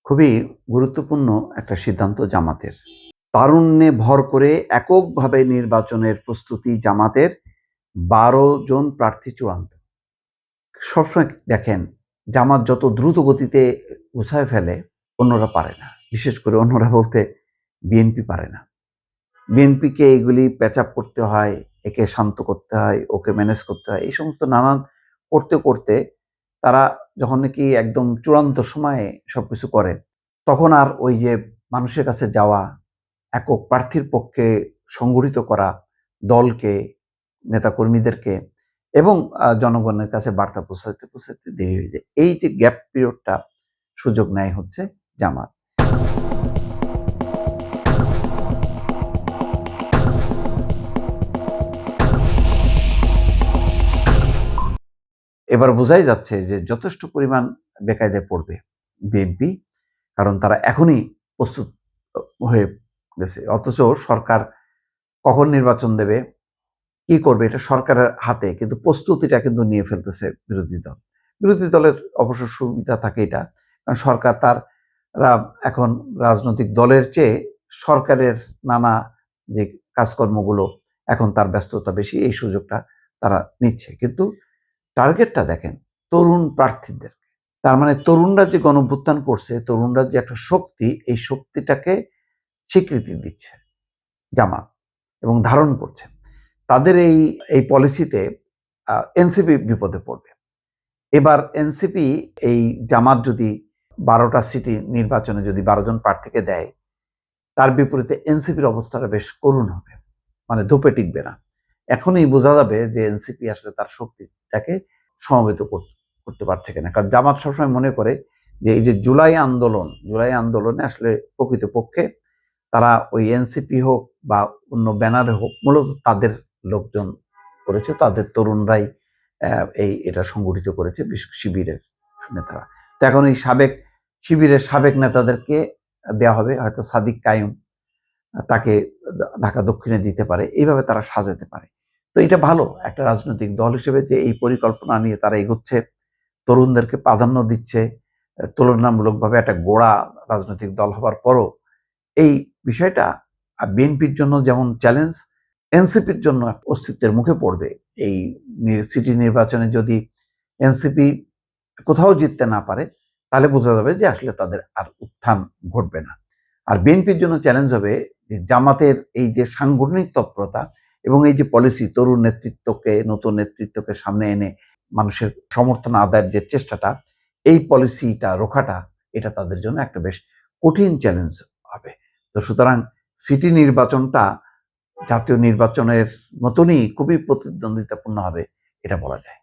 খুবই গুরুত্বপূর্ণ একটা সিদ্ধান্ত জামাতের। তারুণ্যে ভর করে এককভাবে নির্বাচনের প্রস্তুতি জামাতের ১২ জন প্রার্থী চূড়ান্ত। সবসময় দেখেন জামাত যত দ্রুত গতিতে গুছায় ফেলে অন্যরা পারে না। বিশেষ করে অন্যরা বলতে বিএনপি পারে না। বিএনপিকে এগুলি প্যাচ-আপ করতে হয়, একে শান্ত করতে হয়, ওকে ম্যানেজ করতে হয়। এই সমস্ত নানান করতে তারা যখন নাকি একদম চূড়ান্ত সময়ে সবকিছু করে, তখন আর ওই যে মানুষের কাছে যাওয়া, একক প্রার্থীর পক্ষে সংগঠিত করা দলকে, নেতাকর্মীদেরকে এবং জনগণের কাছে বার্তা পৌঁছাতে দেরি হয়ে যায়। এই যে গ্যাপ পিরিয়ডটা সুযোগ নেয় হচ্ছে জামাত। এবার বোঝাই যাচ্ছে যে যথেষ্ট পরিমাণ বেকায়দায় পড়বে বিএনপি, কারণ তারা এখনই প্রস্তুত হয়ে গেছে। অথচ সরকার কখন নির্বাচন দেবে, কি করবে এটা সরকারের হাতে, কিন্তু প্রস্তুতিটা কিন্তু নিয়ে ফেলতেছে বিরোধী দল। বিরোধী দলের অবশ্য সুবিধা থাকে এটা, কারণ সরকার এখন রাজনৈতিক দলের চেয়ে সরকারের নানা যে কাজকর্মগুলো এখন তার ব্যস্ততা বেশি, এই সুযোগটা তারা নিচ্ছে। কিন্তু টার্গেটটা দেখেন তরুণ প্রার্থীদের। তার মানে তরুণরা যে গণঅভ্যুত্থান করছে, তরুণরা যে একটা শক্তি, এই শক্তিটাকে স্বীকৃতি দিচ্ছে জামাত এবং ধারণ করছে। তাদের এই পলিসিতে এনসিপি বিপদে পড়বে। এবার এনসিপি এই জামাত যদি ১২টা সিটি নির্বাচনে যদি ১২ জন প্রার্থীকে দেয়, তার বিপরীতে এনসিপির অবস্থাটা বেশ করুণ হবে, মানে ধোপে টিকবে না। এখনই বোঝা যাবে যে এনসিপি আসলে তার শক্তিটাকে সমবেত করতে পারছে কিনা। কারণ জামাত সবসময় মনে করে যে এই যে জুলাই আন্দোলনে আসলে প্রকৃতপক্ষে তারা ওই এনসিপি হোক বা অন্য ব্যানারে হোক, মূলত তাদের লোকজন করেছে, তাদের তরুণরাই এটা সংগঠিত করেছে, শিবিরের নেতারা। তো এখন এই শিবিরের সাবেক নেতাদেরকে দেওয়া হবে, হয়তো সাদিক কায়ুম তাকে ঢাকা দক্ষিণে দিতে পারে, এইভাবে তারা সাজাতে পারে। তো এটা ভালো একটা রাজনৈতিক দল হিসেবে যে এই পরিকল্পনা নিয়ে তারা এগোচ্ছে, তরুণদেরকে প্রাধান্য দিচ্ছে, তুলনামূলকভাবে একটা গোড়া রাজনৈতিক দল হবার পরও এই বিষয়টা বিএনপির জন্য যেমন চ্যালেঞ্জ, এনসিপির জন্য অস্তিত্বের মুখে পড়বে। এই সিটি নির্বাচনে যদি এনসিপি কোথাও জিততে না পারে, তাহলে বোঝা যাবে যে আসলে তাদের আর উত্থান ঘটবে না। আর বিএনপির জন্য চ্যালেঞ্জ হবে যে জামাতের এই যে সাংগঠনিক তৎপরতা এবং এই যে পলিসি, তরুণ নেতৃত্বকে, নতুন নেতৃত্বকে সামনে এনে মানুষের সমর্থন আদায়ের যে চেষ্টাটা, এই পলিসিটা রোখাটা, এটা তাদের জন্য একটা বেশ কঠিন চ্যালেঞ্জ হবে। তো সুতরাং সিটি নির্বাচনটা জাতীয় নির্বাচনের মতনই খুবই প্রতিদ্বন্দ্বিতাপূর্ণ হবে, এটা বলা যায়।